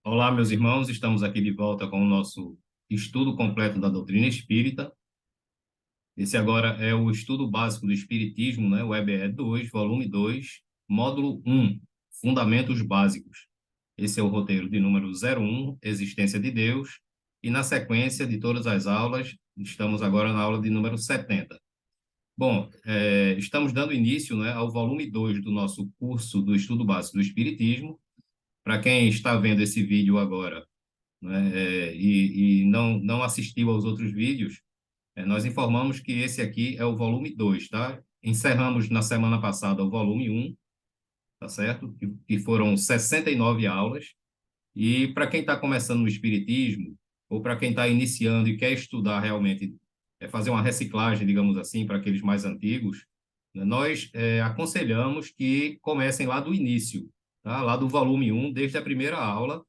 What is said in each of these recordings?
Olá, meus irmãos, estamos aqui de volta com o nosso estudo completo da doutrina espírita. Esse agora é o estudo básico do Espiritismo, né? O EBE 2, volume 2, módulo 1, Fundamentos Básicos. Esse é o roteiro de número 01, Existência de Deus, e na sequência de todas as aulas, estamos agora na aula de número 70. Bom, estamos dando início, né, ao volume 2 do nosso curso do estudo básico do Espiritismo. Para quem está vendo esse vídeo agora, né, e não assistiu aos outros vídeos, nós informamos que esse aqui é o volume 2, tá? Encerramos na semana passada o volume 1, tá certo? Que foram 69 aulas. E para quem está começando no Espiritismo, ou para quem está iniciando e quer estudar realmente, fazer uma reciclagem, digamos assim, para aqueles mais antigos, né, nós aconselhamos que comecem lá do início, tá? Lá do volume 1, desde a primeira aula,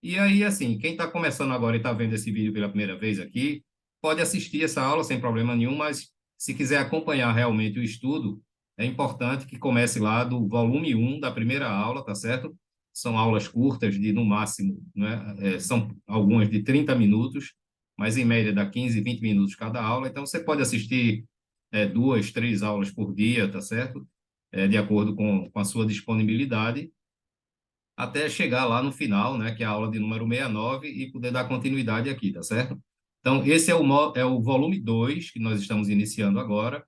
e aí, assim, quem está começando agora e está vendo esse vídeo pela primeira vez aqui, pode assistir essa aula sem problema nenhum, mas se quiser acompanhar realmente o estudo, é importante que comece lá do volume 1 da primeira aula, tá certo? São aulas curtas de, no máximo, né? São algumas de 30 minutos, mas em média dá 15, 20 minutos cada aula, então você pode assistir duas, três aulas por dia, tá certo? De acordo com a sua disponibilidade, até chegar lá no final, né, que é a aula de número 69, e poder dar continuidade aqui, tá certo? Então, esse é o volume 2 que nós estamos iniciando agora.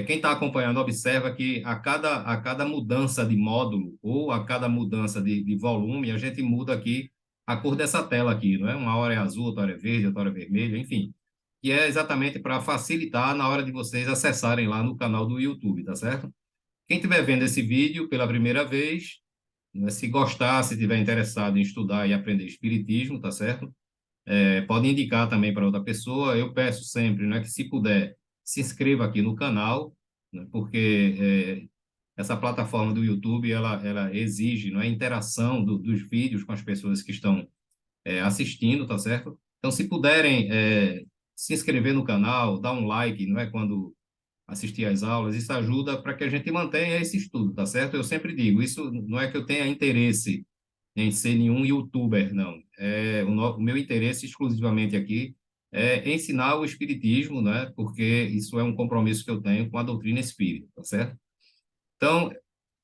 Quem está acompanhando, observa que a cada mudança de módulo ou a cada mudança de volume, a gente muda aqui a cor dessa tela aqui, não é? Uma hora é azul, outra hora é verde, outra hora é vermelha, enfim. Que é exatamente para facilitar na hora de vocês acessarem lá no canal do YouTube, tá certo? Quem estiver vendo esse vídeo pela primeira vez, né, se gostar, se tiver interessado em estudar e aprender espiritismo, tá certo? Pode indicar também para outra pessoa. Eu peço sempre, né, que se puder, se inscreva aqui no canal, né, porque essa plataforma do YouTube, ela exige, não é, interação dos vídeos com as pessoas que estão assistindo, tá certo? Então, se puderem se inscrever no canal, dar um like, não é, quando assistir às aulas, isso ajuda para que a gente mantenha esse estudo, tá certo? Eu sempre digo, isso não é que eu tenha interesse em ser nenhum youtuber, não. O meu interesse exclusivamente aqui é ensinar o espiritismo, né? Porque isso é um compromisso que eu tenho com a doutrina espírita, tá certo? Então,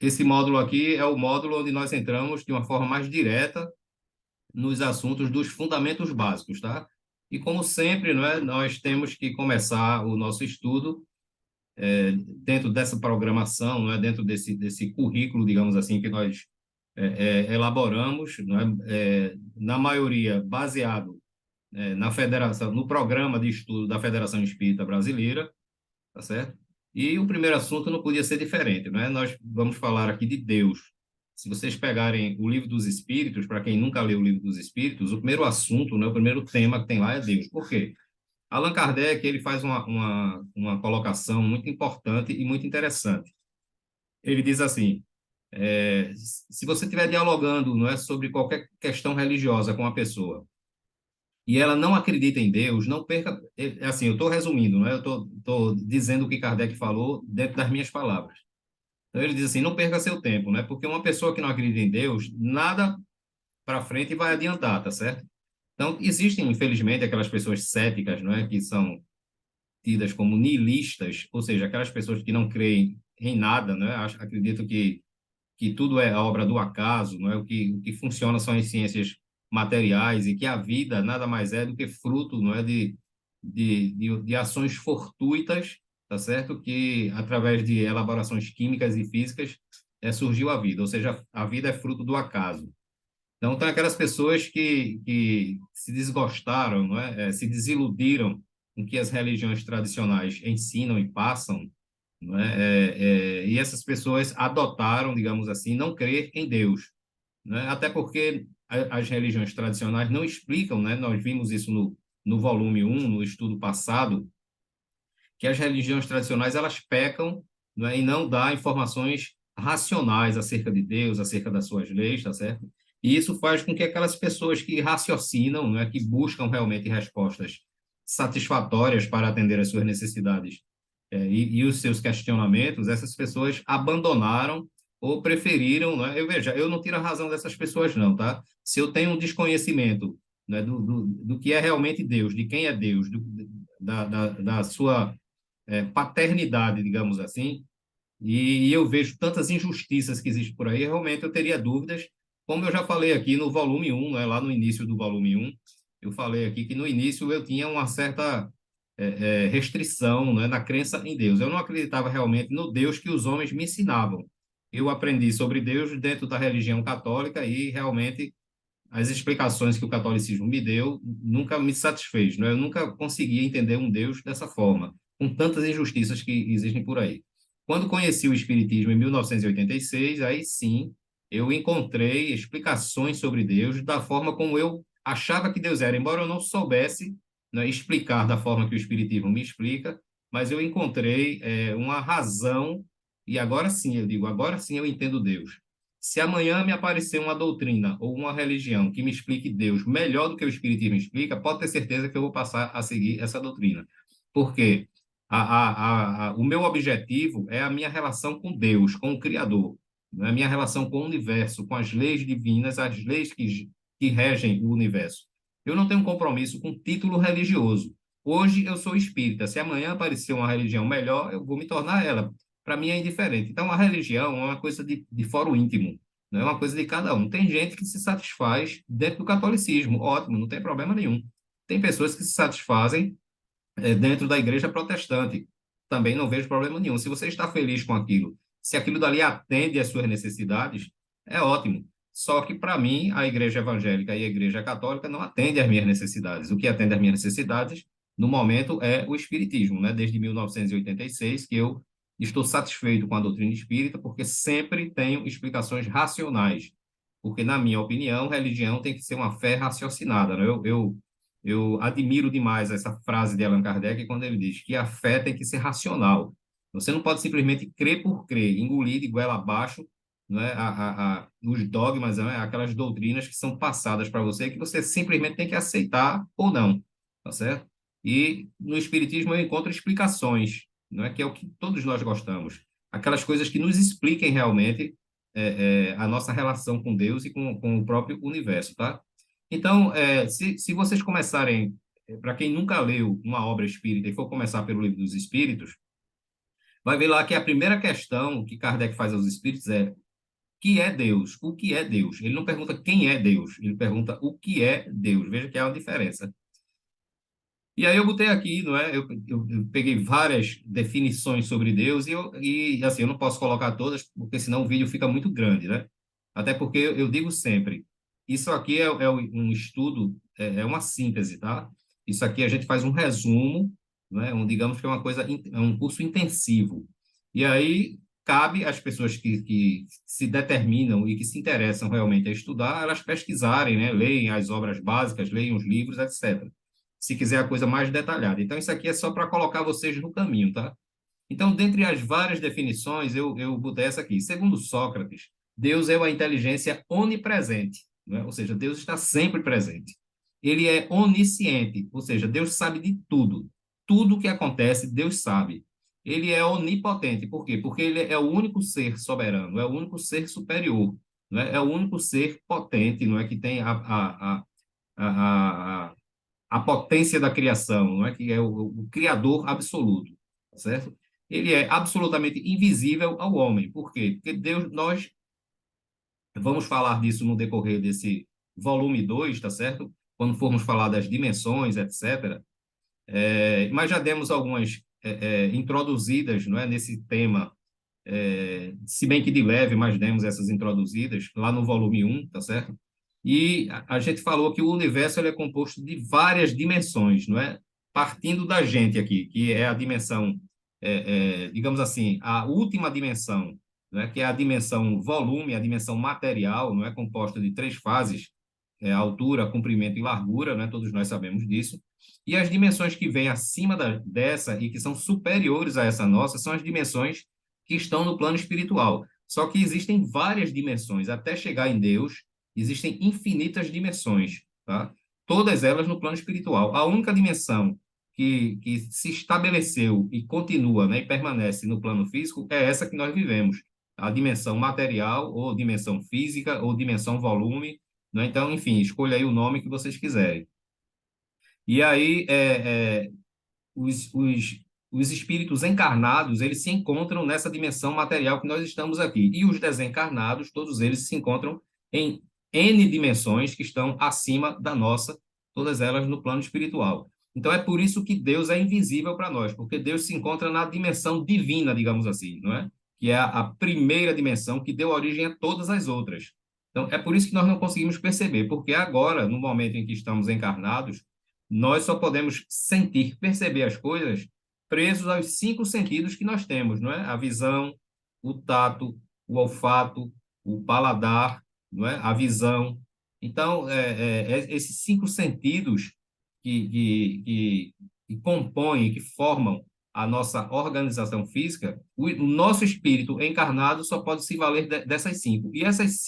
esse módulo aqui é o módulo onde nós entramos de uma forma mais direta nos assuntos dos fundamentos básicos, tá? E como sempre, não é, nós temos que começar o nosso estudo dentro dessa programação, não é, dentro desse currículo, digamos assim, que nós elaboramos, não é, na maioria baseado na federação, no programa de estudo da Federação Espírita Brasileira, tá certo? E o primeiro assunto não podia ser diferente, não é? Nós vamos falar aqui de Deus. Se vocês pegarem o Livro dos Espíritos, para quem nunca leu o Livro dos Espíritos, o primeiro assunto, né, o primeiro tema que tem lá é Deus. Por quê? Allan Kardec, ele faz uma colocação muito importante e muito interessante. Ele diz assim, se você estiver dialogando, não é, sobre qualquer questão religiosa com uma pessoa e ela não acredita em Deus, não perca. Assim, eu estou resumindo, não é? Eu estou dizendo o que Kardec falou dentro das minhas palavras. Então ele diz assim, não perca seu tempo, né? Porque uma pessoa que não acredita em Deus, nada para frente vai adiantar, tá certo? Então existem, infelizmente, aquelas pessoas céticas, não é? Que são tidas como nihilistas, ou seja, aquelas pessoas que não creem em nada, né? Acreditam que tudo é a obra do acaso, não é? O que funciona são as ciências materiais e que a vida nada mais é do que fruto, não é, de ações fortuitas, tá certo? Que através de elaborações químicas e físicas surgiu a vida, ou seja, a vida é fruto do acaso. Então, tem aquelas pessoas que se desgostaram, não é? Se desiludiram com o que as religiões tradicionais ensinam e passam, não é? E essas pessoas adotaram, digamos assim, não crer em Deus, né? Até porque as religiões tradicionais não explicam, né? Nós vimos isso no volume 1, no estudo passado, que as religiões tradicionais elas pecam, né, em não dar informações racionais acerca de Deus, acerca das suas leis, tá certo? E isso faz com que aquelas pessoas que raciocinam, né, que buscam realmente respostas satisfatórias para atender às suas necessidades e os seus questionamentos, essas pessoas abandonaram ou preferiram, né? Eu veja, eu não tiro a razão dessas pessoas, não, tá? Se eu tenho um desconhecimento, né, do que é realmente Deus, de quem é Deus, da sua paternidade, digamos assim, e eu vejo tantas injustiças que existem por aí, realmente eu teria dúvidas, como eu já falei aqui no volume um, né, lá no início do volume um, eu falei aqui que no início eu tinha uma certa restrição, né, na crença em Deus. Eu não acreditava realmente no Deus que os homens me ensinavam. Eu aprendi sobre Deus dentro da religião católica e realmente as explicações que o catolicismo me deu nunca me satisfez, né? Eu nunca consegui entender um Deus dessa forma, com tantas injustiças que existem por aí. Quando conheci o Espiritismo em 1986, aí sim eu encontrei explicações sobre Deus da forma como eu achava que Deus era, embora eu não soubesse, né, explicar da forma que o Espiritismo me explica, mas eu encontrei uma razão, e agora sim eu digo, agora sim eu entendo Deus. Se amanhã me aparecer uma doutrina ou uma religião que me explique Deus melhor do que o Espiritismo explica, pode ter certeza que eu vou passar a seguir essa doutrina. Porque o meu objetivo é a minha relação com Deus, com o Criador, né? A minha relação com o universo, com as leis divinas, as leis que regem o universo. Eu não tenho compromisso com título religioso. Hoje eu sou espírita. Se amanhã aparecer uma religião melhor, eu vou me tornar ela. Para mim é indiferente. Então, a religião é uma coisa de foro íntimo, não é uma coisa de cada um. Tem gente que se satisfaz dentro do catolicismo, ótimo, não tem problema nenhum. Tem pessoas que se satisfazem dentro da igreja protestante, também não vejo problema nenhum. Se você está feliz com aquilo, se aquilo dali atende às suas necessidades, é ótimo. Só que, para mim, a igreja evangélica e a igreja católica não atendem às minhas necessidades. O que atende às minhas necessidades, no momento, é o espiritismo, né? Desde 1986, que eu estou satisfeito com a doutrina espírita, porque sempre tenho explicações racionais. Porque, na minha opinião, religião tem que ser uma fé raciocinada, né? Eu admiro demais essa frase de Allan Kardec quando ele diz que a fé tem que ser racional. Você não pode simplesmente crer por crer, engolir de goela abaixo, né, os dogmas, né, aquelas doutrinas que são passadas para você que você simplesmente tem que aceitar ou não, tá certo? E no Espiritismo eu encontro explicações, não é que é o que todos nós gostamos, aquelas coisas que nos expliquem realmente a nossa relação com Deus e com o próprio universo, tá? Então, se vocês começarem, para quem nunca leu uma obra espírita e for começar pelo Livro dos Espíritos, vai ver lá que a primeira questão que Kardec faz aos espíritos é: que é Deus? O que é Deus? Ele não pergunta quem é Deus, ele pergunta o que é Deus. Veja que há uma diferença. E aí eu botei aqui, não é? Eu peguei várias definições sobre Deus e assim, eu não posso colocar todas, porque senão o vídeo fica muito grande, né? Até porque eu digo sempre, isso aqui um estudo, é uma síntese, tá? Isso aqui a gente faz um resumo, né? Digamos que é uma coisa, é um curso intensivo. E aí cabe às pessoas que se determinam e que se interessam realmente a estudar, elas pesquisarem, né? Leem as obras básicas, leem os livros, etc. Se quiser a coisa mais detalhada. Então, isso aqui é só para colocar vocês no caminho, tá? Então, dentre as várias definições, eu botei essa aqui. Segundo Sócrates, Deus é uma inteligência onipresente, né? Ou seja, Deus está sempre presente. Ele é onisciente, ou seja, Deus sabe de tudo. Tudo que acontece, Deus sabe. Ele é onipotente, por quê? Porque ele é o único ser soberano, é o único ser superior, né? É o único ser potente, não é que tem a, a potência da criação, não é que é o criador absoluto, tá certo? Ele é absolutamente invisível ao homem. Por quê? Porque Deus, nós vamos falar disso no decorrer desse volume 2, tá certo? Quando formos falar das dimensões, etc. Mas já demos algumas introduzidas, não é, nesse tema, se bem que de leve, mas demos essas introduzidas lá no volume um, tá certo? E a gente falou que o universo ele é composto de várias dimensões, não é? Partindo da gente aqui, que é a dimensão, digamos assim, a última dimensão, né? Que é a dimensão volume, a dimensão material, não é? Composta de três fases, altura, comprimento e largura, né? Todos nós sabemos disso. E as dimensões que vêm acima dessa e que são superiores a essa nossa são as dimensões que estão no plano espiritual. Só que existem várias dimensões. Até chegar em Deus, existem infinitas dimensões, tá? Todas elas no plano espiritual. A única dimensão que se estabeleceu e continua, né, e permanece no plano físico é essa que nós vivemos. a dimensão material, ou dimensão física, ou dimensão volume, né? Então, enfim, escolha aí o nome que vocês quiserem. E aí, os, os, os espíritos encarnados, eles se encontram nessa dimensão material que nós estamos aqui. E os desencarnados, todos eles se encontram em N dimensões que estão acima da nossa, todas elas no plano espiritual. Então, é por isso que Deus é invisível para nós, porque Deus se encontra na dimensão divina, digamos assim, não é? Que é a primeira dimensão que deu origem a todas as outras. Então, é por isso que nós não conseguimos perceber, porque agora, no momento em que estamos encarnados, nós só podemos sentir, perceber as coisas presos aos cinco sentidos que nós temos, não é? A visão, o tato, o olfato, o paladar, não é? A visão. Então, esses cinco sentidos que compõem, que formam a nossa organização física, o nosso espírito encarnado só pode se valer dessas cinco. E esses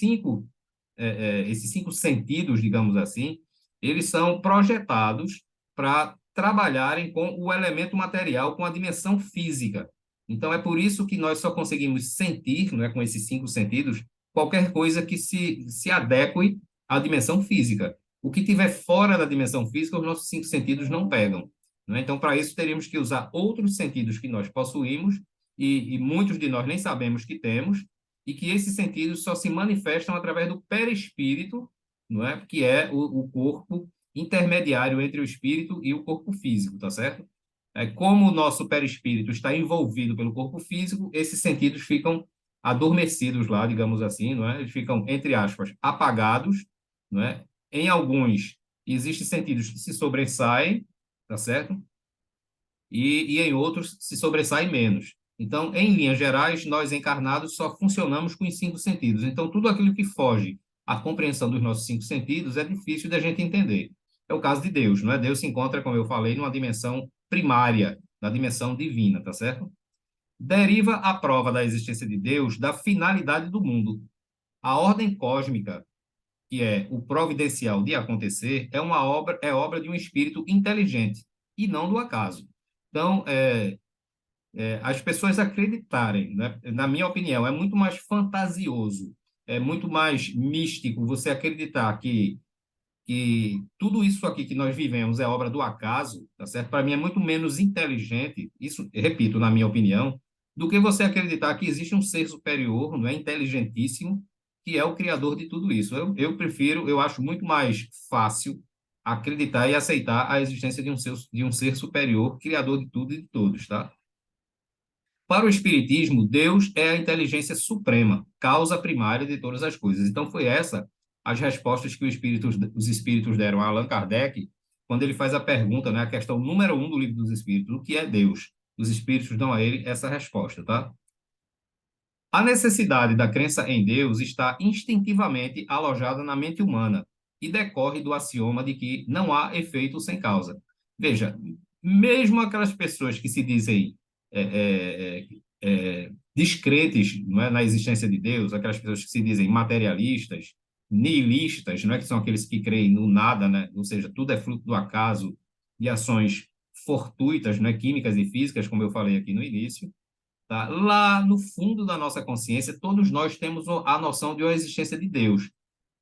cinco sentidos, digamos assim, eles são projetados para trabalharem com o elemento material, com a dimensão física. Então, é por isso que nós só conseguimos sentir, não é, com esses cinco sentidos, qualquer coisa que se adeque à dimensão física. O que tiver fora da dimensão física, os nossos cinco sentidos não pegam. Não é? Então, para isso, teríamos que usar outros sentidos que nós possuímos e muitos de nós nem sabemos que temos, e que esses sentidos só se manifestam através do perispírito, não é? Que é o corpo intermediário entre o espírito e o corpo físico, tá certo? Como o nosso perispírito está envolvido pelo corpo físico, esses sentidos ficam adormecidos lá, digamos assim, não é? Eles ficam, entre aspas, apagados, não é? Em alguns, existem sentidos que se sobressaem, tá certo? E em outros se sobressaem menos. Então, em linhas gerais, nós encarnados só funcionamos com os cinco sentidos. Então, tudo aquilo que foge à compreensão dos nossos cinco sentidos é difícil da gente entender. É o caso de Deus, não é? Deus se encontra, como eu falei, numa dimensão primária, na dimensão divina, tá certo? Deriva a prova da existência de Deus da finalidade do mundo. A ordem cósmica, que é o providencial de acontecer, é obra de um espírito inteligente e não do acaso. Então, as pessoas acreditarem, né? Na minha opinião, é muito mais fantasioso, é muito mais místico você acreditar que tudo isso aqui que nós vivemos é obra do acaso, tá certo? Para mim é muito menos inteligente, isso, repito, na minha opinião, do que você acreditar que existe um ser superior, não é inteligentíssimo, que é o criador de tudo isso. Eu prefiro, eu acho muito mais fácil acreditar e aceitar a existência de um ser superior, criador de tudo e de todos, tá? Para o Espiritismo, Deus é a inteligência suprema, causa primária de todas as coisas. Então, foi essa as respostas que os espíritos deram a Allan Kardec, quando ele faz a pergunta, né, a questão número 1 do Livro dos Espíritos, o que é Deus? Os espíritos dão a ele essa resposta, tá? A necessidade da crença em Deus está instintivamente alojada na mente humana e decorre do axioma de que não há efeito sem causa. Veja, mesmo aquelas pessoas que se dizem descrentes, não é, na existência de Deus, aquelas pessoas que se dizem materialistas, nihilistas, não é, que são aqueles que creem no nada, né? Ou seja, tudo é fruto do acaso e ações fortuitas, né, químicas e físicas, como eu falei aqui no início. Tá? Lá no fundo da nossa consciência, todos nós temos a noção de uma existência de Deus.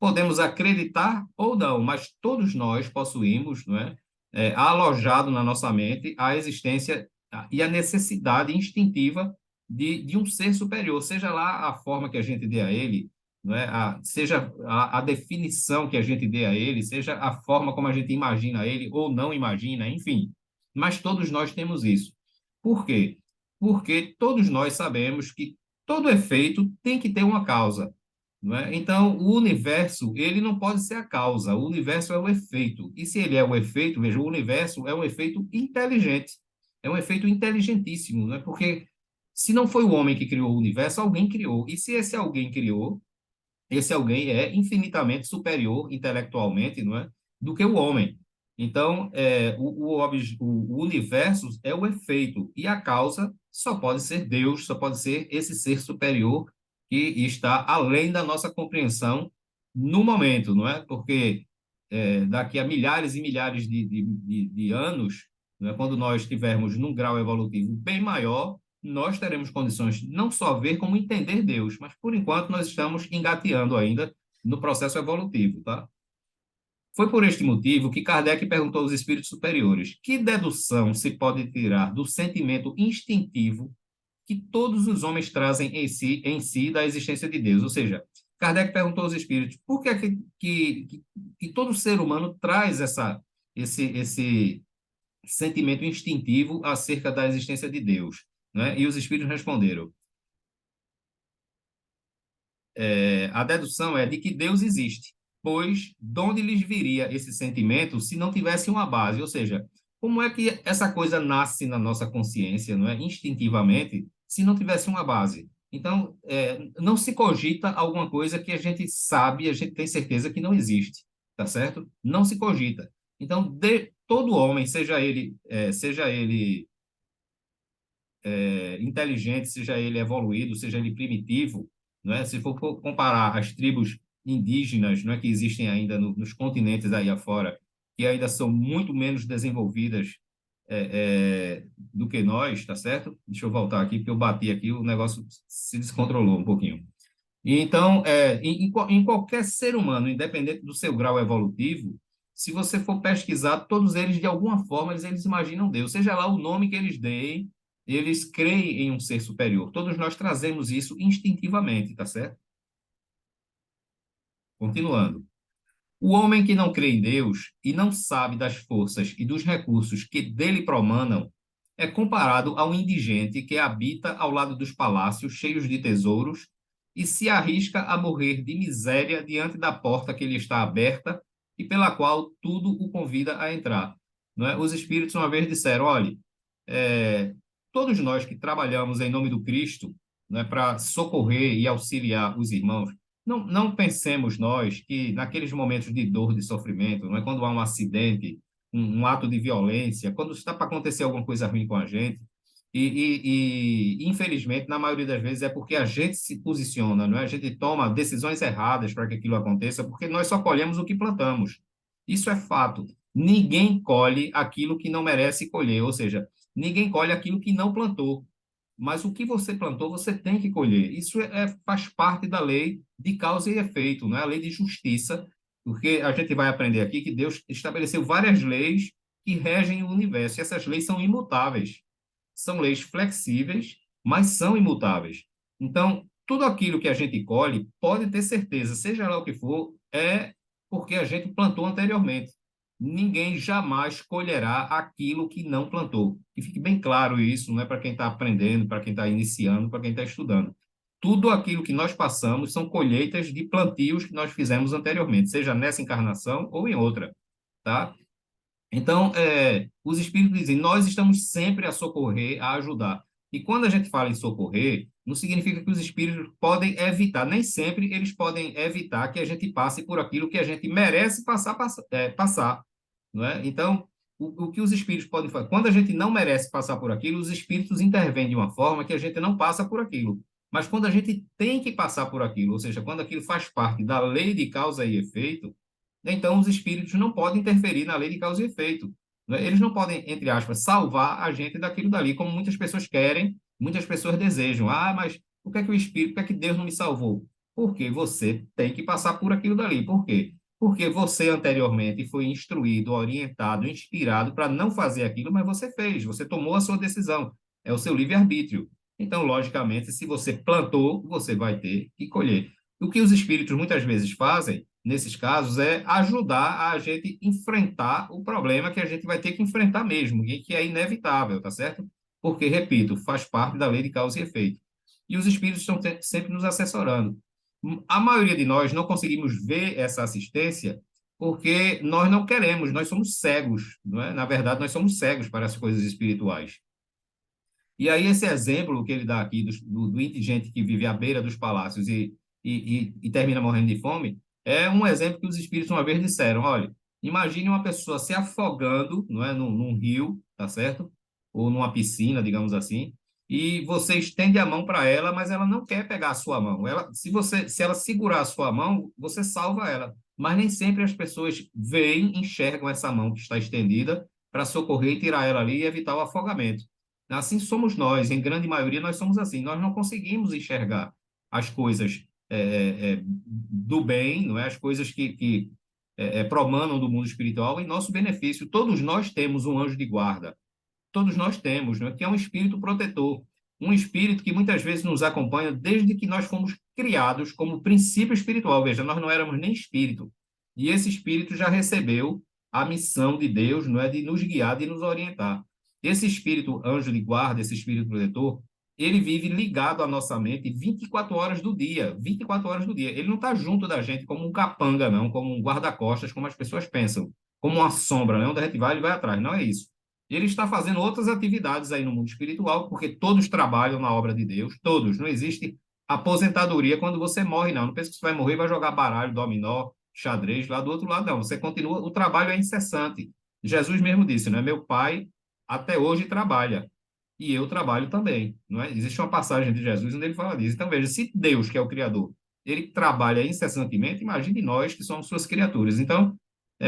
Podemos acreditar ou não, mas todos nós possuímos, não é, alojado na nossa mente, a existência e a necessidade instintiva de um ser superior, seja lá a forma que a gente dê a ele, não é, seja a definição que a gente dê a ele, seja a forma como a gente imagina ele ou não imagina, enfim. Mas todos nós temos isso. Por quê? Porque todos nós sabemos que todo efeito tem que ter uma causa, não é? Então, o universo, ele não pode ser a causa, o universo é o efeito. E se ele é o efeito, veja, o universo é um efeito inteligente, é um efeito inteligentíssimo, não é? Porque se não foi o homem que criou o universo, alguém criou. E se esse alguém criou, esse alguém é infinitamente superior intelectualmente, não é, do que o homem. Então, o universo é o efeito e a causa só pode ser Deus, só pode ser esse ser superior que está além da nossa compreensão no momento, não é? Porque daqui a milhares e milhares de anos, não é? Quando nós estivermos num grau evolutivo bem maior, nós teremos condições de não só ver, como entender Deus. Mas, por enquanto, nós estamos engateando ainda no processo evolutivo, tá? Foi por este motivo que Kardec perguntou aos espíritos superiores: que dedução se pode tirar do sentimento instintivo que todos os homens trazem em si da existência de Deus? Ou seja, Kardec perguntou aos espíritos: por que, que todo ser humano traz esse sentimento instintivo acerca da existência de Deus? Né? E os espíritos responderam: a dedução é de que Deus existe, pois de onde lhes viria esse sentimento se não tivesse uma base? Ou seja, como é que essa coisa nasce na nossa consciência, não é, instintivamente, se não tivesse uma base? Então, não se cogita alguma coisa que a gente sabe, a gente tem certeza que não existe, tá certo? Não se cogita. Então, todo homem, seja ele inteligente, seja ele evoluído, seja ele primitivo, não é? Se for comparar as tribos indígenas, não é, que existem ainda nos continentes aí afora, que ainda são muito menos desenvolvidas do que nós, tá certo? Deixa eu voltar aqui, porque eu bati aqui, o negócio se descontrolou um pouquinho. E então, em qualquer ser humano, independente do seu grau evolutivo, se você for pesquisar, todos eles, de alguma forma, eles imaginam Deus. Seja lá o nome que eles deem, eles creem em um ser superior. Todos nós trazemos isso instintivamente, tá certo? Continuando. O homem que não crê em Deus e não sabe das forças e dos recursos que dele promanam é comparado ao indigente que habita ao lado dos palácios cheios de tesouros e se arrisca a morrer de miséria diante da porta que lhe está aberta e pela qual tudo o convida a entrar. Não é? Os espíritos uma vez disseram: olhe, todos nós que trabalhamos em nome do Cristo, né, para socorrer e auxiliar os irmãos, não pensemos nós que naqueles momentos de dor, de sofrimento, não é, quando há um acidente, um ato de violência, quando está para acontecer alguma coisa ruim com a gente, infelizmente, na maioria das vezes é porque a gente se posiciona, não é? A gente toma decisões erradas para que aquilo aconteça, porque nós só colhemos o que plantamos. Isso é fato. Ninguém colhe aquilo que não merece colher, ou seja, ninguém colhe aquilo que não plantou. Mas o que você plantou, você tem que colher. Isso faz parte da lei de causa e efeito, não é? A lei de justiça, porque a gente vai aprender aqui que Deus estabeleceu várias leis que regem o universo, e essas leis são imutáveis. São leis flexíveis, mas são imutáveis. Então, tudo aquilo que a gente colhe, pode ter certeza, seja lá o que for, é porque a gente plantou anteriormente. Ninguém jamais colherá aquilo que não plantou. Que fique bem claro isso, não é para quem está aprendendo, para quem está iniciando, para quem está estudando. Tudo aquilo que nós passamos são colheitas de plantios que nós fizemos anteriormente, seja nessa encarnação ou em outra, tá? Então, os espíritos dizem: nós estamos sempre a socorrer, a ajudar. E quando a gente fala em socorrer, não significa que os espíritos podem evitar, nem sempre eles podem evitar que a gente passe por aquilo que a gente merece passar, não é? Então, o que os espíritos podem fazer? Quando a gente não merece passar por aquilo, os espíritos intervêm de uma forma que a gente não passa por aquilo. Mas quando a gente tem que passar por aquilo, ou seja, quando aquilo faz parte da lei de causa e efeito, então os espíritos não podem interferir na lei de causa e efeito, né? Eles não podem, entre aspas, salvar a gente daquilo dali, como muitas pessoas querem, muitas pessoas desejam. Ah, mas por que é que o espírito, por que é que Deus não me salvou? Porque você tem que passar por aquilo dali. Por quê? Porque você anteriormente foi instruído, orientado, inspirado para não fazer aquilo, mas você fez, você tomou a sua decisão. É o seu livre-arbítrio. Então, logicamente, se você plantou, você vai ter que colher. O que os espíritos muitas vezes fazem, nesses casos, é ajudar a gente enfrentar o problema que a gente vai ter que enfrentar mesmo, e que é inevitável, tá certo? Porque, repito, faz parte da lei de causa e efeito. E os espíritos estão sempre nos assessorando. A maioria de nós não conseguimos ver essa assistência porque nós não queremos, nós somos cegos, não é? Na verdade, nós somos cegos para as coisas espirituais. E aí esse exemplo que ele dá aqui do indigente que vive à beira dos palácios e termina morrendo de fome, é um exemplo que os espíritos uma vez disseram: olha, imagine uma pessoa se afogando, não é, num rio, tá certo? Ou numa piscina, digamos assim, e você estende a mão para ela, mas ela não quer pegar a sua mão. Se ela segurar a sua mão, você salva ela. Mas nem sempre as pessoas veem, enxergam essa mão que está estendida para socorrer e tirar ela ali e evitar o afogamento. Assim somos nós, em grande maioria nós somos assim, nós não conseguimos enxergar as coisas do bem, não é? As coisas que promanam do mundo espiritual em nosso benefício. Todos nós temos um anjo de guarda, todos nós temos, né? Que é um espírito protetor, um espírito que muitas vezes nos acompanha desde que nós fomos criados como princípio espiritual. Veja, nós não éramos nem espírito, e esse espírito já recebeu a missão de Deus, não é, de nos guiar, de nos orientar. Esse espírito anjo de guarda, esse espírito protetor, ele vive ligado à nossa mente 24 horas do dia, 24 horas do dia. Ele não está junto da gente como um capanga, não, como um guarda-costas, como as pessoas pensam, como uma sombra, né? Onde a gente vai, ele vai atrás. Não é isso. Ele está fazendo outras atividades aí no mundo espiritual, porque todos trabalham na obra de Deus, todos. Não existe aposentadoria quando você morre, não. Não pensa que você vai morrer e vai jogar baralho, dominó, xadrez lá do outro lado, não. Você continua, o trabalho é incessante. Jesus mesmo disse, né? Meu pai até hoje trabalha e eu trabalho também, não é? Existe uma passagem de Jesus onde ele fala disso. Então, veja, se Deus, que é o Criador, ele trabalha incessantemente, imagine nós que somos suas criaturas. Então,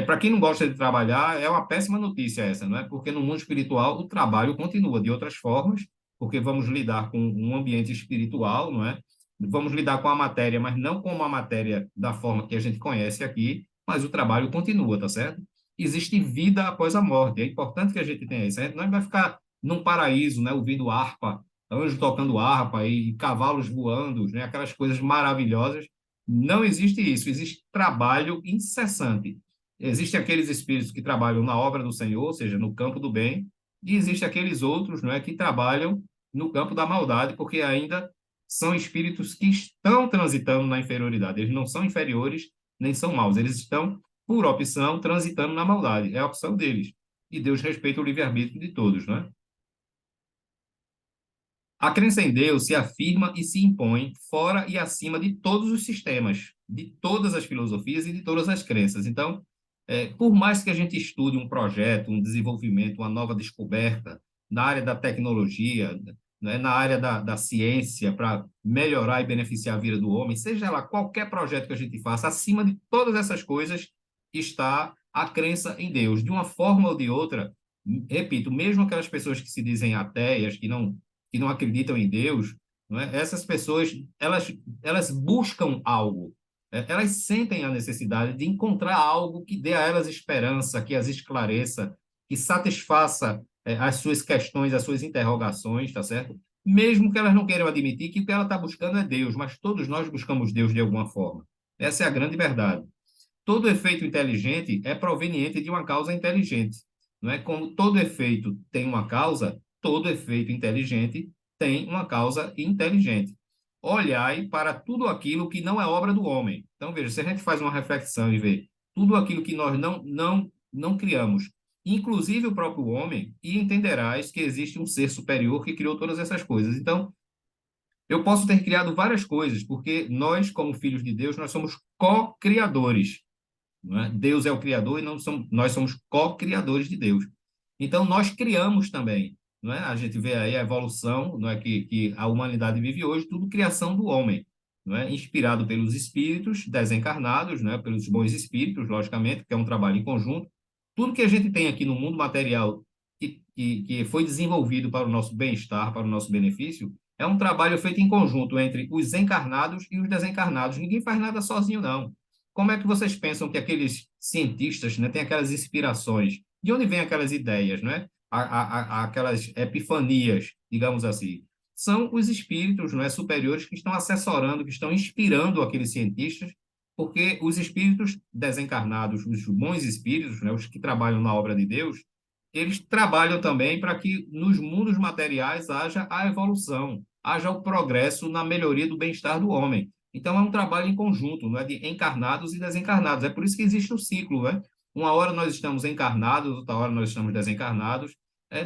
para quem não gosta de trabalhar, é uma péssima notícia essa, não é? Porque no mundo espiritual o trabalho continua de outras formas, porque vamos lidar com um ambiente espiritual, não é? Vamos lidar com a matéria, mas não com uma matéria da forma que a gente conhece aqui, mas o trabalho continua, tá certo? Existe vida após a morte. É importante que a gente tenha isso. A gente não vai ficar num paraíso, né, ouvindo harpa, anjo tocando harpa e cavalos voando, né, aquelas coisas maravilhosas. Não existe isso. Existe trabalho incessante. Existem aqueles espíritos que trabalham na obra do Senhor, ou seja, no campo do bem, e existem aqueles outros, não é, que trabalham no campo da maldade, porque ainda são espíritos que estão transitando na inferioridade. Eles não são inferiores nem são maus, eles estão, por opção, transitando na maldade. É a opção deles. E Deus respeita o livre-arbítrio de todos, não é? A crença em Deus se afirma e se impõe fora e acima de todos os sistemas, de todas as filosofias e de todas as crenças. Então, por mais que a gente estude um projeto, um desenvolvimento, uma nova descoberta na área da tecnologia, né, na área da ciência, para melhorar e beneficiar a vida do homem, seja lá qualquer projeto que a gente faça, acima de todas essas coisas está a crença em Deus. De uma forma ou de outra, repito, mesmo aquelas pessoas que se dizem ateias, que não acreditam em Deus, não é? Essas pessoas, elas buscam algo, elas sentem a necessidade de encontrar algo que dê a elas esperança, que as esclareça, que satisfaça as suas questões, as suas interrogações, tá certo? Mesmo que elas não queiram admitir que o que ela está buscando é Deus, mas todos nós buscamos Deus de alguma forma. Essa é a grande verdade. Todo efeito inteligente é proveniente de uma causa inteligente. Não é? Como todo efeito tem uma causa, todo efeito inteligente tem uma causa inteligente. Olhai para tudo aquilo que não é obra do homem. Então, veja, se a gente faz uma reflexão e vê tudo aquilo que nós não criamos, inclusive o próprio homem, e entenderás que existe um ser superior que criou todas essas coisas. Então, eu posso ter criado várias coisas, porque nós, como filhos de Deus, nós somos co-criadores, não é? Deus é o criador e nós somos co-criadores de Deus. Então, nós criamos também. Não é? A gente vê aí a evolução, não é? Que a humanidade vive hoje, tudo criação do homem. Não é? Inspirado pelos espíritos desencarnados, não é? Pelos bons espíritos, logicamente, que é um trabalho em conjunto. Tudo que a gente tem aqui no mundo material que foi desenvolvido para o nosso bem-estar, para o nosso benefício, é um trabalho feito em conjunto entre os encarnados e os desencarnados. Ninguém faz nada sozinho, não. Como é que vocês pensam que aqueles cientistas, né, têm aquelas inspirações? De onde vêm aquelas ideias, né? Aquelas epifanias, digamos assim? São os espíritos, não é, superiores que estão assessorando, que estão inspirando aqueles cientistas, porque os espíritos desencarnados, os bons espíritos, né, os que trabalham na obra de Deus, eles trabalham também para que nos mundos materiais haja a evolução, haja o progresso na melhoria do bem-estar do homem. Então, é um trabalho em conjunto, não é, de encarnados e desencarnados. É por isso que existe o ciclo, né? Uma hora nós estamos encarnados, outra hora nós estamos desencarnados.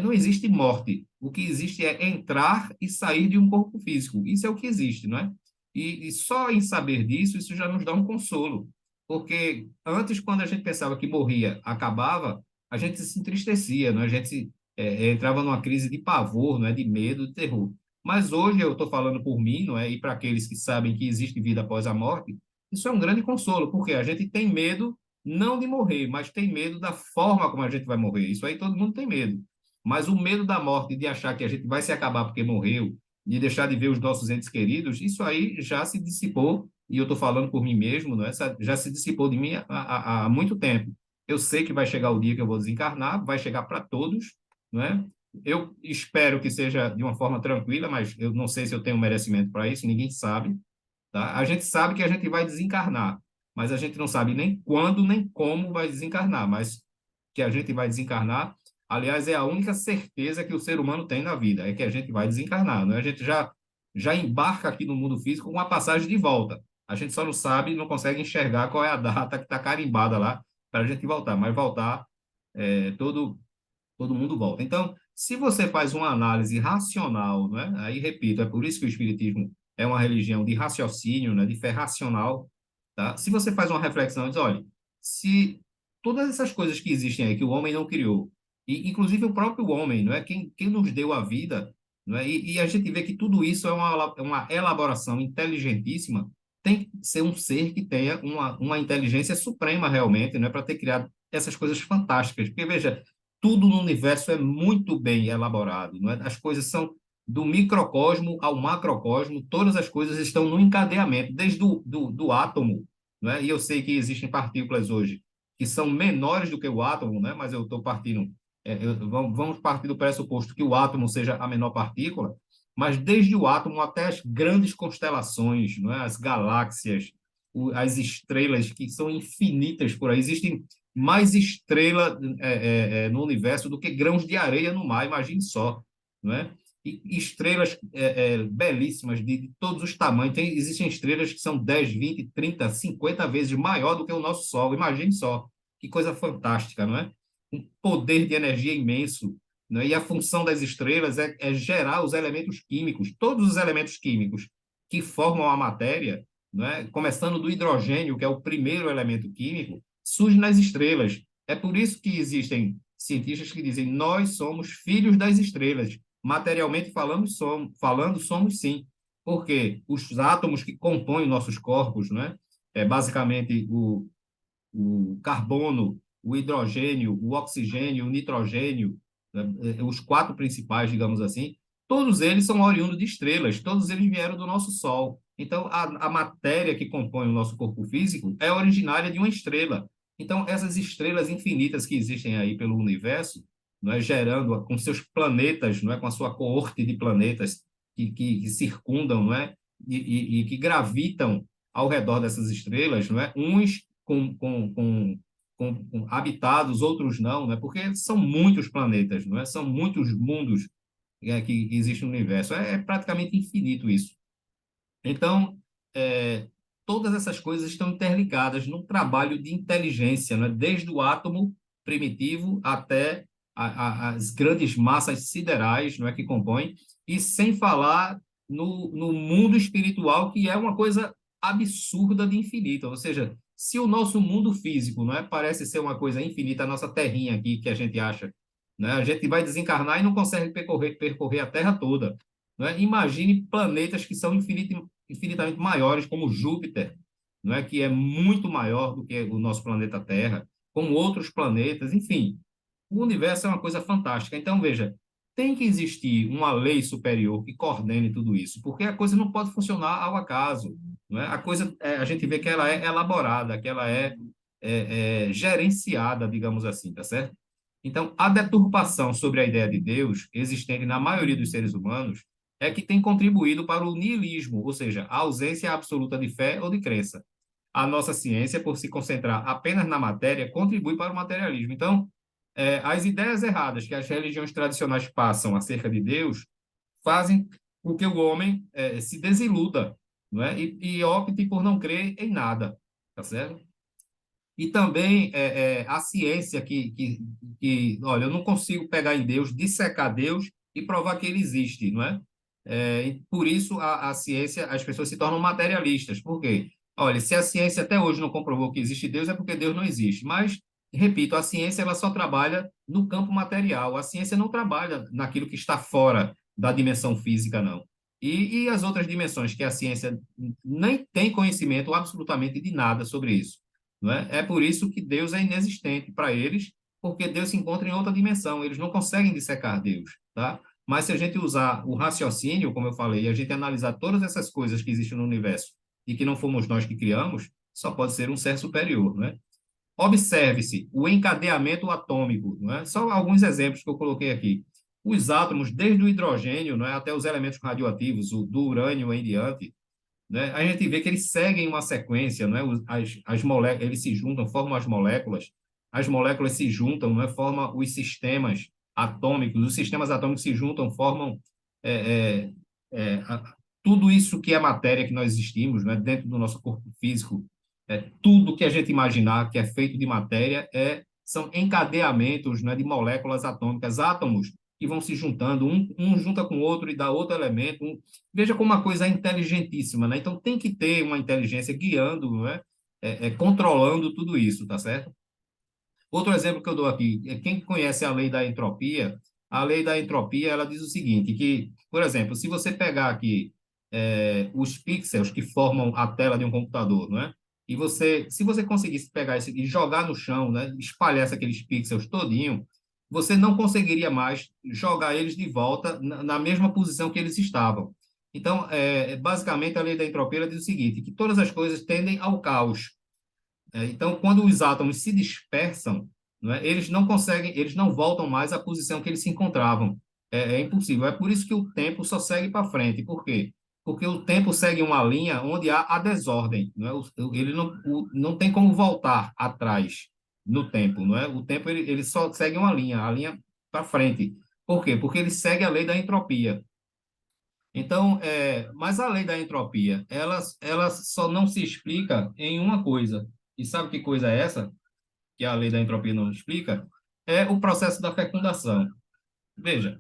Não existe morte. O que existe é entrar e sair de um corpo físico. Isso é o que existe, não é? E só em saber disso, isso já nos dá um consolo. Porque antes, quando a gente pensava que morria, acabava, a gente se entristecia, não é? A gente entrava numa crise de pavor, não é? De medo, de terror. Mas hoje eu estou falando por mim, não é? E para aqueles que sabem que existe vida após a morte, isso é um grande consolo, porque a gente tem medo não de morrer, mas tem medo da forma como a gente vai morrer. Isso aí todo mundo tem medo. Mas o medo da morte, de achar que a gente vai se acabar porque morreu, de deixar de ver os nossos entes queridos, isso aí já se dissipou, e eu estou falando por mim mesmo, não é? Já se dissipou de mim há muito tempo. Eu sei que vai chegar o dia que eu vou desencarnar, vai chegar para todos, não é? Eu espero que seja de uma forma tranquila, mas eu não sei se eu tenho merecimento para isso, ninguém sabe, tá? A gente sabe que a gente vai desencarnar, mas a gente não sabe nem quando nem como vai desencarnar, mas que a gente vai desencarnar, aliás, é a única certeza que o ser humano tem na vida, é que a gente vai desencarnar, né? A gente já embarca aqui no mundo físico com uma passagem de volta. A gente só não sabe, não consegue enxergar qual é a data que está carimbada lá para a gente voltar, mas voltar, todo mundo volta. Então, se você faz uma análise racional, né? Aí, repito, é por isso que o Espiritismo é uma religião de raciocínio, né? De fé racional, tá? Se você faz uma reflexão e diz, olha, se todas essas coisas que existem aí, que o homem não criou, e inclusive o próprio homem, não é? Quem nos deu a vida, não é? E a gente vê que tudo isso é uma elaboração inteligentíssima, tem que ser um ser que tenha uma inteligência suprema realmente, não é? Para ter criado essas coisas fantásticas. Porque, veja, tudo no universo é muito bem elaborado, não é? As coisas são do microcosmo ao macrocosmo, todas as coisas estão no encadeamento, desde do átomo, não é? E eu sei que existem partículas hoje que são menores do que o átomo, né? Mas eu estou partindo, vamos partir do pressuposto que o átomo seja a menor partícula, mas desde o átomo até as grandes constelações, não é? As galáxias, as estrelas que são infinitas por aí, existem mais estrela no universo do que grãos de areia no mar, imagine só, não é? E estrelas belíssimas de todos os tamanhos. Existem estrelas que são 10, 20, 30, 50 vezes maior do que o nosso Sol, imagine só, que coisa fantástica, não é? Um poder de energia imenso, não é? E a função das estrelas é gerar os elementos químicos, todos os elementos químicos que formam a matéria, não é? Começando do hidrogênio, que é o primeiro elemento químico, surge nas estrelas. É por isso que existem cientistas que dizem nós somos filhos das estrelas. Materialmente falando somos sim. Porque os átomos que compõem nossos corpos, né? É basicamente o carbono, o hidrogênio, o oxigênio, o nitrogênio, né? Os quatro principais, digamos assim, todos eles são oriundos de estrelas, todos eles vieram do nosso Sol. Então, a matéria que compõe o nosso corpo físico é originária de uma estrela. Então, essas estrelas infinitas que existem aí pelo universo, não é, gerando com seus planetas, não é, com a sua coorte de planetas que circundam, não é, e que gravitam ao redor dessas estrelas, não é, uns com habitados, outros não, né? Porque são muitos planetas, não é? São muitos mundos que existem no universo. É praticamente infinito isso. Então, é, todas essas coisas estão interligadas num trabalho de inteligência, né? Desde o átomo primitivo até as grandes massas siderais, não é, que compõem, e sem falar no mundo espiritual, que é uma coisa absurda de infinita. Ou seja, se o nosso mundo físico, não é, parece ser uma coisa infinita, a nossa terrinha aqui que a gente acha, né? A gente vai desencarnar e não consegue percorrer a Terra toda, né? Imagine planetas que são infinitamente maiores, como Júpiter, não é, que é muito maior do que o nosso planeta Terra, como outros planetas, enfim. O universo é uma coisa fantástica. Então, veja, tem que existir uma lei superior que coordene tudo isso, porque a coisa não pode funcionar ao acaso, não é? A coisa, a gente vê que ela é elaborada, que ela gerenciada, digamos assim, tá certo? Então, a deturpação sobre a ideia de Deus, existente na maioria dos seres humanos, é que tem contribuído para o niilismo, ou seja, a ausência absoluta de fé ou de crença. A nossa ciência, por se concentrar apenas na matéria, contribui para o materialismo. Então, as ideias erradas que as religiões tradicionais passam acerca de Deus fazem com que o homem se desiluda, não é? E opte por não crer em nada, tá certo? E também a ciência olha, eu não consigo pegar em Deus, dissecar Deus e provar que ele existe, não é? E por isso a ciência, as pessoas se tornam materialistas. Por quê? Olha, se a ciência até hoje não comprovou que existe Deus, é porque Deus não existe. Mas, repito, a ciência ela só trabalha no campo material. A ciência não trabalha naquilo que está fora da dimensão física, não. E as outras dimensões que a ciência nem tem conhecimento absolutamente de nada sobre isso, não é? É por isso que Deus é inexistente para eles, porque Deus se encontra em outra dimensão, eles não conseguem dissecar Deus, tá? Mas se a gente usar o raciocínio, como eu falei, e a gente analisar todas essas coisas que existem no universo e que não fomos nós que criamos, só pode ser um ser superior, né? Observe-se o encadeamento atômico, não é? Só alguns exemplos que eu coloquei aqui. Os átomos, desde o hidrogênio, não é, até os elementos radioativos, do urânio em diante, né? A gente vê que eles seguem uma sequência, não é? As moléculas, eles se juntam, formam as moléculas se juntam, não é? Formam os sistemas atômicos, os sistemas atômicos se juntam, formam é, é, é, a- tudo isso que é matéria que nós existimos, não é? Dentro do nosso corpo físico, tudo que a gente imaginar que é feito de matéria são encadeamentos, não é? De moléculas atômicas, átomos que vão se juntando, um junta com o outro e dá outro elemento, veja como uma coisa é inteligentíssima, né? Então tem que ter uma inteligência guiando, né? Controlando tudo isso, tá certo? Outro exemplo que eu dou aqui, quem conhece a lei da entropia, ela diz o seguinte, que, por exemplo, se você pegar aqui os pixels que formam a tela de um computador, não é? E se você conseguisse pegar isso e jogar no chão, né? Espalhasse aqueles pixels todinho, você não conseguiria mais jogar eles de volta na mesma posição que eles estavam. Então, basicamente, a lei da entropia ela diz o seguinte, que todas as coisas tendem ao caos. Então, quando os átomos se dispersam, não é, eles não conseguem, eles não voltam mais à posição que eles se encontravam. É impossível. É por isso que o tempo só segue para frente. Por quê? Porque o tempo segue uma linha onde há a desordem. Não é? Ele não tem como voltar atrás no tempo. Não é? O tempo ele só segue uma linha, a linha para frente. Por quê? Porque ele segue a lei da entropia. Então, mas a lei da entropia, ela só não se explica em uma coisa. E sabe que coisa é essa? Que a lei da entropia não explica? É o processo da fecundação. Veja,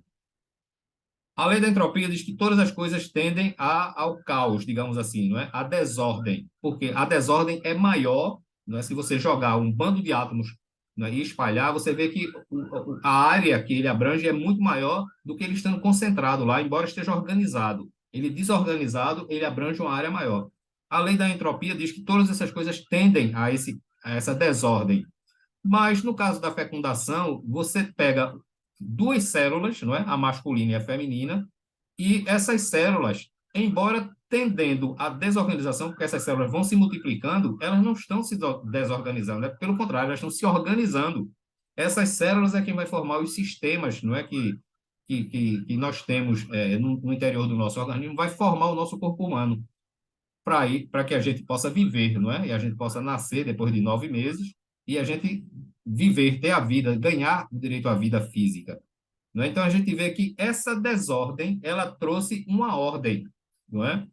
a lei da entropia diz que todas as coisas tendem ao caos, digamos assim, não é? A desordem. Porque a desordem é maior, não é? Se você jogar um bando de átomos, não é? E espalhar, você vê que a área que ele abrange é muito maior do que ele estando concentrado lá, embora esteja organizado. Ele desorganizado, ele abrange uma área maior. A lei da entropia diz que todas essas coisas tendem a essa desordem. Mas no caso da fecundação, você pega duas células, não é? A masculina e a feminina, e essas células, embora tendendo à desorganização, porque essas células vão se multiplicando, elas não estão se desorganizando, né? Pelo contrário, elas estão se organizando. Essas células é quem vai formar os sistemas, não é que nós temos no interior do nosso organismo, vai formar o nosso corpo humano para que a gente possa viver, não é? E a gente possa nascer depois de 9 meses e a gente viver, ter a vida, ganhar o direito à vida física, não é? Então a gente vê que essa desordem, ela trouxe uma ordem, não é?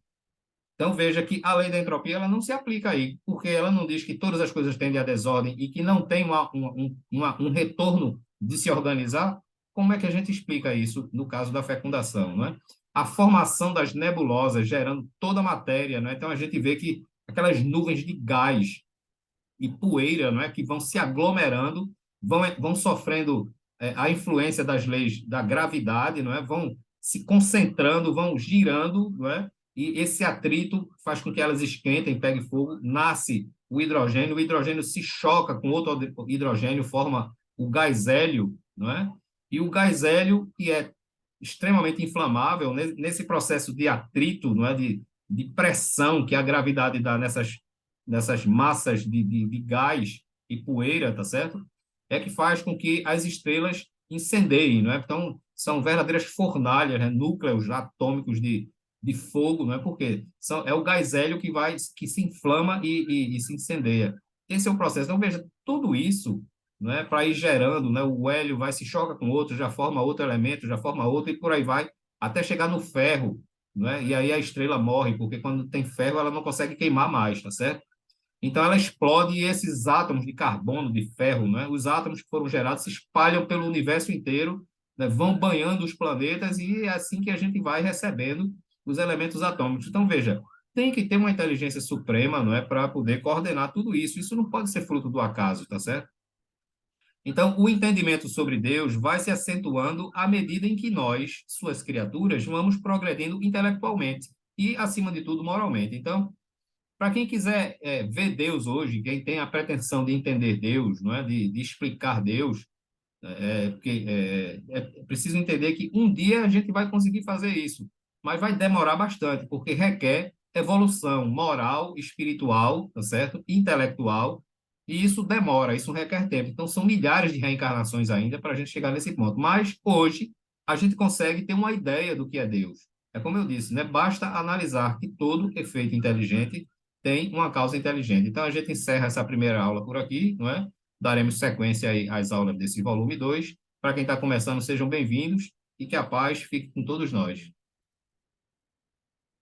Então veja que a lei da entropia ela não se aplica aí, porque ela não diz que todas as coisas tendem à desordem e que não tem um retorno de se organizar. Como é que a gente explica isso no caso da fecundação, não é? A formação das nebulosas gerando toda a matéria, não é? Então a gente vê que aquelas nuvens de gás e poeira, não é, que vão se aglomerando, vão sofrendo a influência das leis da gravidade, não é, vão se concentrando, vão girando, não é, e esse atrito faz com que elas esquentem, peguem fogo, nasce o hidrogênio se choca com outro hidrogênio, forma o gás hélio, não é? E o gás hélio, que é extremamente inflamável, nesse processo de atrito, não é? De pressão que a gravidade dá nessas massas de gás e poeira, tá certo? É que faz com que as estrelas incendeiem, não é? Então, são verdadeiras fornalhas, né? Núcleos atômicos de fogo, não é? Porque é o gás hélio que se inflama e se incendeia. Esse é o processo. Então, veja, tudo isso, não é? Para ir gerando, né? O hélio vai se choca com outro, já forma outro elemento, já forma outro e por aí vai, até chegar no ferro, não é? E aí a estrela morre, porque quando tem ferro ela não consegue queimar mais, tá certo? Então, ela explode e esses átomos de carbono, de ferro, né, os átomos que foram gerados se espalham pelo universo inteiro, né, vão banhando os planetas e é assim que a gente vai recebendo os elementos atômicos. Então, veja, tem que ter uma inteligência suprema, não é, para poder coordenar tudo isso. Isso não pode ser fruto do acaso, tá certo? Então, o entendimento sobre Deus vai se acentuando à medida em que nós, suas criaturas, vamos progredindo intelectualmente e, acima de tudo, moralmente. Então, para quem quiser ver Deus hoje, quem tem a pretensão de entender Deus, não é? De explicar Deus, Porque é preciso entender que um dia a gente vai conseguir fazer isso, mas vai demorar bastante, porque requer evolução moral, espiritual, tá certo? Intelectual, e isso demora, isso requer tempo. Então, são milhares de reencarnações ainda para a gente chegar nesse ponto. Mas, hoje, a gente consegue ter uma ideia do que é Deus. É como eu disse, né? Basta analisar que todo efeito inteligente tem uma causa inteligente. Então, a gente encerra essa primeira aula por aqui, não é? Daremos sequência aí às aulas desse volume 2. Para quem está começando, sejam bem-vindos e que a paz fique com todos nós.